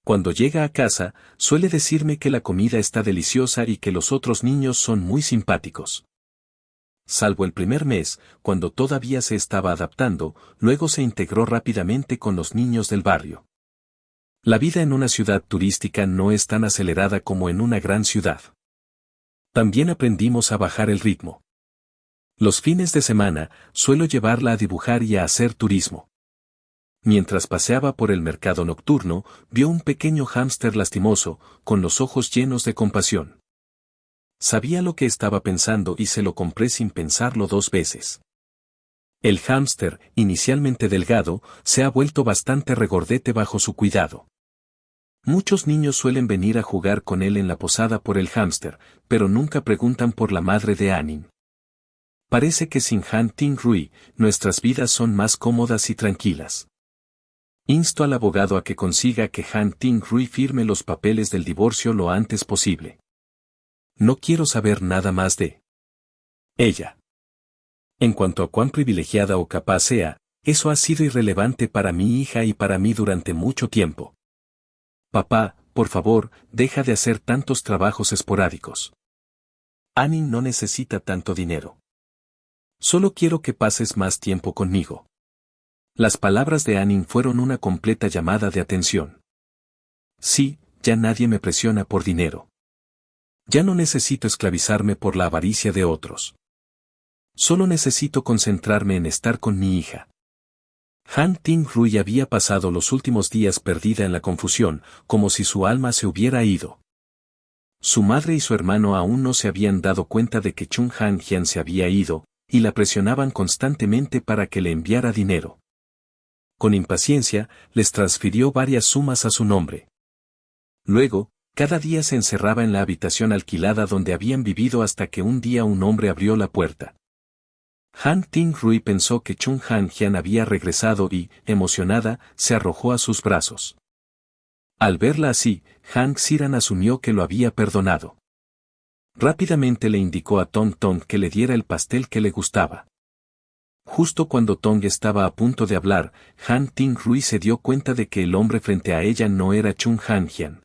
Cuando llega a casa, suele decirme que la comida está deliciosa y que los otros niños son muy simpáticos. Salvo el primer mes, cuando todavía se estaba adaptando, luego se integró rápidamente con los niños del barrio. La vida en una ciudad turística no es tan acelerada como en una gran ciudad. También aprendimos a bajar el ritmo. Los fines de semana, suelo llevarla a dibujar y a hacer turismo. Mientras paseaba por el mercado nocturno, vio un pequeño hámster lastimoso, con los ojos llenos de compasión. Sabía lo que estaba pensando y se lo compré sin pensarlo 2 veces. El hámster, inicialmente delgado, se ha vuelto bastante regordete bajo su cuidado. Muchos niños suelen venir a jugar con él en la posada por el hámster, pero nunca preguntan por la madre de Anin. Parece que sin Han Ting-rui, nuestras vidas son más cómodas y tranquilas. Insto al abogado a que consiga que Han Ting-rui firme los papeles del divorcio lo antes posible. No quiero saber nada más de ella. En cuanto a cuán privilegiada o capaz sea, eso ha sido irrelevante para mi hija y para mí durante mucho tiempo. Papá, por favor, deja de hacer tantos trabajos esporádicos. Anin no necesita tanto dinero. Solo quiero que pases más tiempo conmigo. Las palabras de Anin fueron una completa llamada de atención. Sí, ya nadie me presiona por dinero. Ya no necesito esclavizarme por la avaricia de otros. Solo necesito concentrarme en estar con mi hija. Han Ting-rui había pasado los últimos días perdida en la confusión, como si su alma se hubiera ido. Su madre y su hermano aún no se habían dado cuenta de que Chung Han-hyen se había ido, y la presionaban constantemente para que le enviara dinero. Con impaciencia, les transfirió varias sumas a su nombre. Luego, cada día se encerraba en la habitación alquilada donde habían vivido hasta que un día un hombre abrió la puerta. Han Ting-rui pensó que Chung Han-hyen había regresado y, emocionada, se arrojó a sus brazos. Al verla así, Hank Siran asumió que lo había perdonado. Rápidamente le indicó a Tong Tong que le diera el pastel que le gustaba. Justo cuando Tong estaba a punto de hablar, Han Ting Rui se dio cuenta de que el hombre frente a ella no era Chung Han Hian.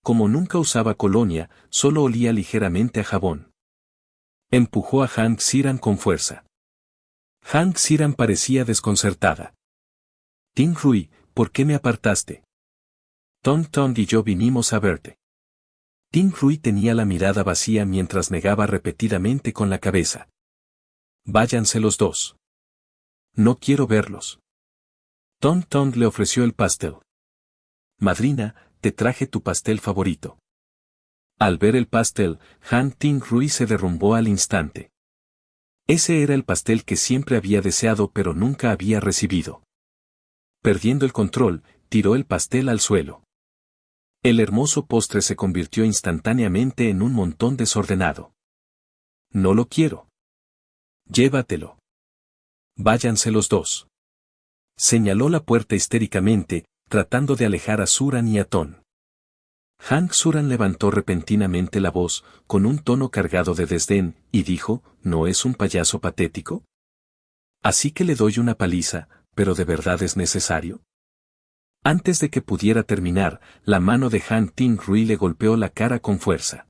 Como nunca usaba colonia, solo olía ligeramente a jabón. Empujó a Hank Siran con fuerza. Hank Siran parecía desconcertada. Ting Rui, ¿por qué me apartaste? Tong Tong y yo vinimos a verte. Ting Rui tenía la mirada vacía mientras negaba repetidamente con la cabeza. Váyanse los dos. No quiero verlos. Tong Tong le ofreció el pastel. Madrina, te traje tu pastel favorito. Al ver el pastel, Han Ting Rui se derrumbó al instante. Ese era el pastel que siempre había deseado pero nunca había recibido. Perdiendo el control, tiró el pastel al suelo. El hermoso postre se convirtió instantáneamente en un montón desordenado. No lo quiero. Llévatelo. Váyanse los dos. Señaló la puerta histéricamente, tratando de alejar a Suran y a Ton. Hank Suran levantó repentinamente la voz, con un tono cargado de desdén, y dijo, ¿no es un payaso patético? Así que le doy una paliza, pero ¿de verdad es necesario? Antes de que pudiera terminar, la mano de Han Ting Rui le golpeó la cara con fuerza.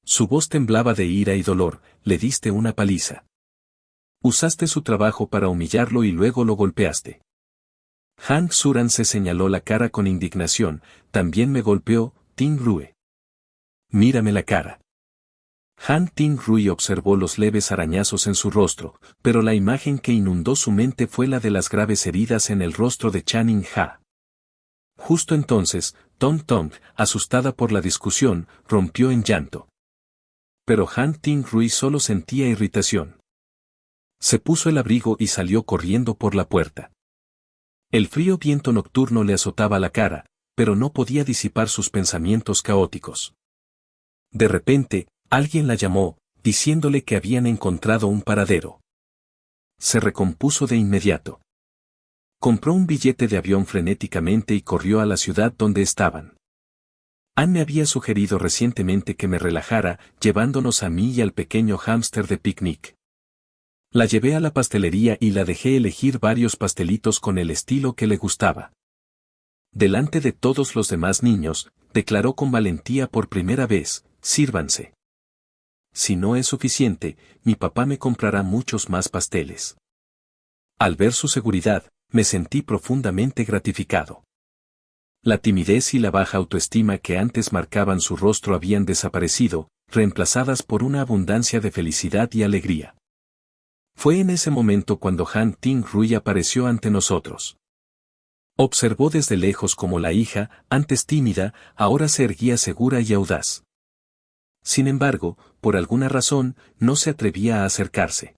Su voz temblaba de ira y dolor, le diste una paliza. Usaste su trabajo para humillarlo y luego lo golpeaste. Hank Suran se señaló la cara con indignación, también me golpeó, Ting Rui. Mírame la cara. Han Ting Rui observó los leves arañazos en su rostro, pero la imagen que inundó su mente fue la de las graves heridas en el rostro de Channing Ha. Justo entonces, Tong Tong, asustada por la discusión, rompió en llanto. Pero Han Ting Rui solo sentía irritación. Se puso el abrigo y salió corriendo por la puerta. El frío viento nocturno le azotaba la cara, pero no podía disipar sus pensamientos caóticos. De repente, alguien la llamó, diciéndole que habían encontrado un paradero. Se recompuso de inmediato. Compró un billete de avión frenéticamente y corrió a la ciudad donde estaban. Anne me había sugerido recientemente que me relajara, llevándonos a mí y al pequeño hámster de picnic. La llevé a la pastelería y la dejé elegir varios pastelitos con el estilo que le gustaba. Delante de todos los demás niños, declaró con valentía por primera vez, sírvanse. Si no es suficiente, mi papá me comprará muchos más pasteles. Al ver su seguridad, me sentí profundamente gratificado. La timidez y la baja autoestima que antes marcaban su rostro habían desaparecido, reemplazadas por una abundancia de felicidad y alegría. Fue en ese momento cuando Han Ting Rui apareció ante nosotros. Observó desde lejos cómo la hija, antes tímida, ahora se erguía segura y audaz. Sin embargo, por alguna razón, no se atrevía a acercarse.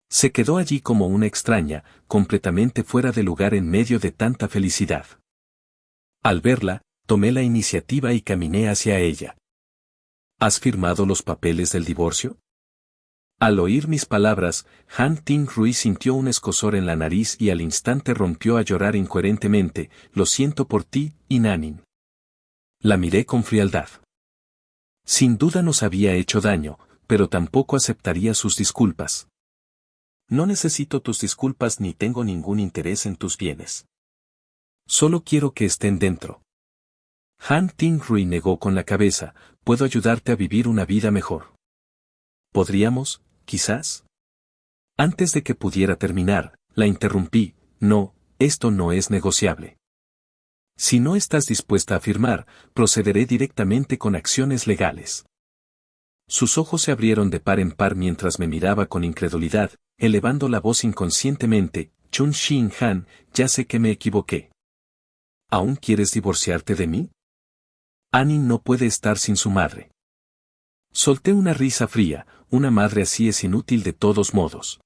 Se quedó allí como una extraña, completamente fuera de lugar en medio de tanta felicidad. Al verla, tomé la iniciativa y caminé hacia ella. ¿Has firmado los papeles del divorcio? Al oír mis palabras, Han Ting Rui sintió un escozor en la nariz y al instante rompió a llorar incoherentemente, lo siento por ti, Inanin. La miré con frialdad. Sin duda nos había hecho daño, pero tampoco aceptaría sus disculpas. No necesito tus disculpas ni tengo ningún interés en tus bienes. Solo quiero que estén dentro. Han Ting Rui negó con la cabeza, puedo ayudarte a vivir una vida mejor. ¿Podríamos, quizás? Antes de que pudiera terminar, la interrumpí, no, esto no es negociable. Si no estás dispuesta a firmar, procederé directamente con acciones legales. Sus ojos se abrieron de par en par mientras me miraba con incredulidad, elevando la voz inconscientemente, Chun Xin Han, ya sé que me equivoqué. ¿Aún quieres divorciarte de mí? Annie no puede estar sin su madre. Solté una risa fría, una madre así es inútil de todos modos.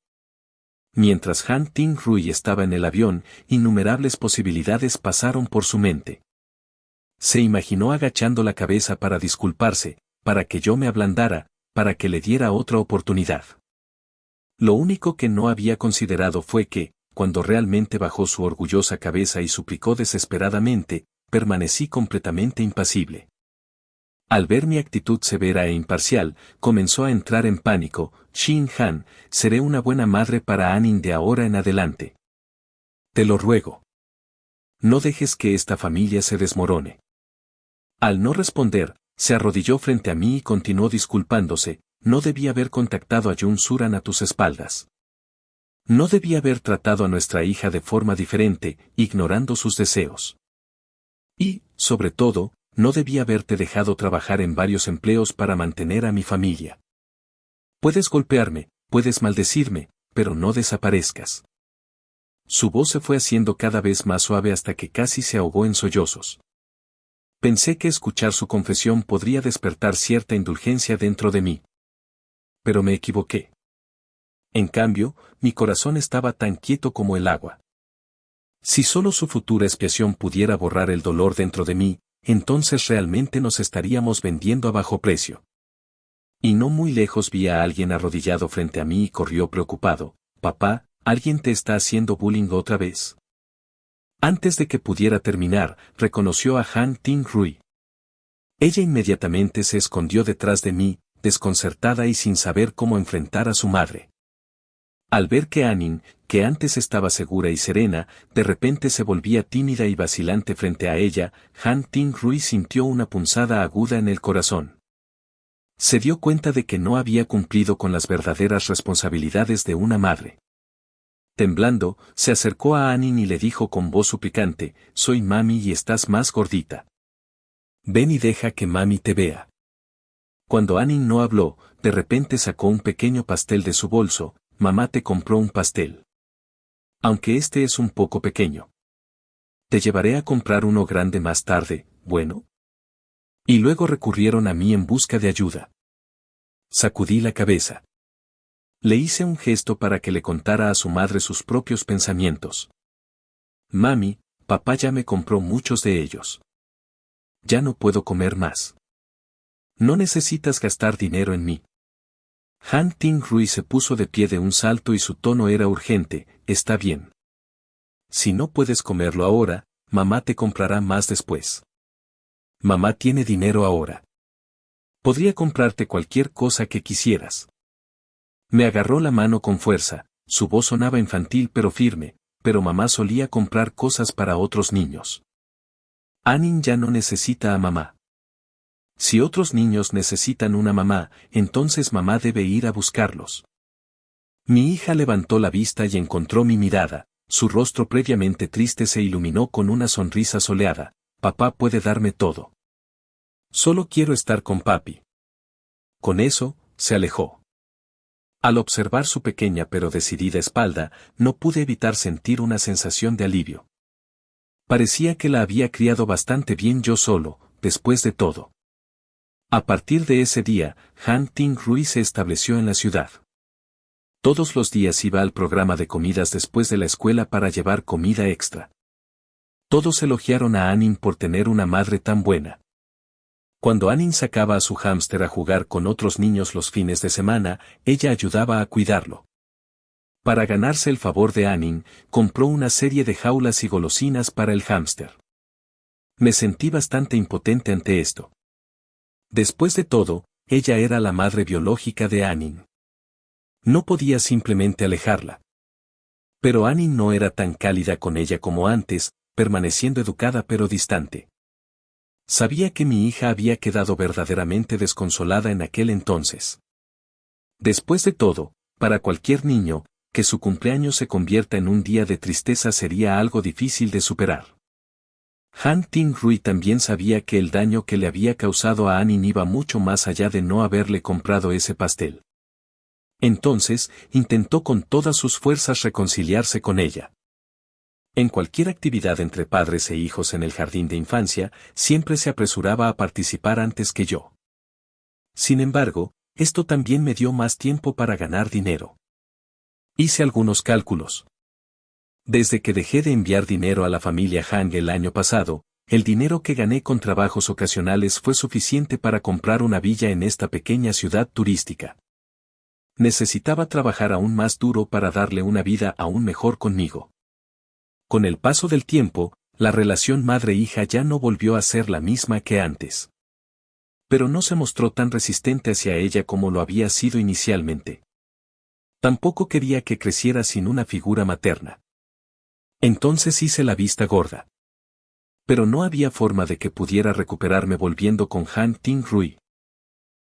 Mientras Han Ting Rui estaba en el avión, innumerables posibilidades pasaron por su mente. Se imaginó agachando la cabeza para disculparse, para que yo me ablandara, para que le diera otra oportunidad. Lo único que no había considerado fue que, cuando realmente bajó su orgullosa cabeza y suplicó desesperadamente, permanecí completamente impasible. Al ver mi actitud severa e imparcial, comenzó a entrar en pánico. Shin-Han, seré una buena madre para Anin de ahora en adelante. Te lo ruego. No dejes que esta familia se desmorone. Al no responder, se arrodilló frente a mí y continuó disculpándose. No debía haber contactado a Jun Suran a tus espaldas. No debía haber tratado a nuestra hija de forma diferente, ignorando sus deseos. Y, sobre todo, no debía haberte dejado trabajar en varios empleos para mantener a mi familia. Puedes golpearme, puedes maldecirme, pero no desaparezcas. Su voz se fue haciendo cada vez más suave hasta que casi se ahogó en sollozos. Pensé que escuchar su confesión podría despertar cierta indulgencia dentro de mí. Pero me equivoqué. En cambio, mi corazón estaba tan quieto como el agua. Si solo su futura expiación pudiera borrar el dolor dentro de mí, entonces realmente nos estaríamos vendiendo a bajo precio. Y no muy lejos vi a alguien arrodillado frente a mí y corrió preocupado. Papá, ¿alguien te está haciendo bullying otra vez? Antes de que pudiera terminar, reconoció a Han Ting-rui. Ella inmediatamente se escondió detrás de mí, desconcertada y sin saber cómo enfrentar a su madre. Al ver que Anin, que antes estaba segura y serena, de repente se volvía tímida y vacilante frente a ella, Han Ting-rui sintió una punzada aguda en el corazón. Se dio cuenta de que no había cumplido con las verdaderas responsabilidades de una madre. Temblando, se acercó a Anin y le dijo con voz suplicante, «Soy mami y estás más gordita. Ven y deja que mami te vea». Cuando Anin no habló, de repente sacó un pequeño pastel de su bolso. «Mamá te compró un pastel. Aunque este es un poco pequeño. Te llevaré a comprar uno grande más tarde, ¿bueno?» Y luego recurrieron a mí en busca de ayuda. Sacudí la cabeza. Le hice un gesto para que le contara a su madre sus propios pensamientos. «Mami, papá ya me compró muchos de ellos. Ya no puedo comer más. No necesitas gastar dinero en mí». Han Ting-rui se puso de pie de un salto y su tono era urgente. «Está bien. Si no puedes comerlo ahora, mamá te comprará más después. Mamá tiene dinero ahora. Podría comprarte cualquier cosa que quisieras». Me agarró la mano con fuerza, su voz sonaba infantil pero firme, «pero mamá solía comprar cosas para otros niños. Anin ya no necesita a mamá. Si otros niños necesitan una mamá, entonces mamá debe ir a buscarlos». Mi hija levantó la vista y encontró mi mirada, su rostro previamente triste se iluminó con una sonrisa soleada. «Papá puede darme todo. Solo quiero estar con papi». Con eso, se alejó. Al observar su pequeña pero decidida espalda, no pude evitar sentir una sensación de alivio. Parecía que la había criado bastante bien yo solo, después de todo. A partir de ese día, Han Ting-rui se estableció en la ciudad. Todos los días iba al programa de comidas después de la escuela para llevar comida extra. Todos elogiaron a Anin por tener una madre tan buena. Cuando Anin sacaba a su hámster a jugar con otros niños los fines de semana, ella ayudaba a cuidarlo. Para ganarse el favor de Anin, compró una serie de jaulas y golosinas para el hámster. Me sentí bastante impotente ante esto. Después de todo, ella era la madre biológica de Anin. No podía simplemente alejarla. Pero Anin no era tan cálida con ella como antes, permaneciendo educada pero distante. Sabía que mi hija había quedado verdaderamente desconsolada en aquel entonces. Después de todo, para cualquier niño, que su cumpleaños se convierta en un día de tristeza sería algo difícil de superar. Han Ting-rui también sabía que el daño que le había causado a Anin iba mucho más allá de no haberle comprado ese pastel. Entonces, intentó con todas sus fuerzas reconciliarse con ella. En cualquier actividad entre padres e hijos en el jardín de infancia, siempre se apresuraba a participar antes que yo. Sin embargo, esto también me dio más tiempo para ganar dinero. Hice algunos cálculos. Desde que dejé de enviar dinero a la familia Han el año pasado, el dinero que gané con trabajos ocasionales fue suficiente para comprar una villa en esta pequeña ciudad turística. Necesitaba trabajar aún más duro para darle una vida aún mejor conmigo. Con el paso del tiempo, La relación madre-hija ya no volvió a ser la misma que antes. Pero no se mostró tan resistente hacia ella como lo había sido inicialmente. Tampoco quería que creciera sin una figura materna. Entonces hice la vista gorda. Pero no había forma de que pudiera recuperarme volviendo con Han Ting Rui.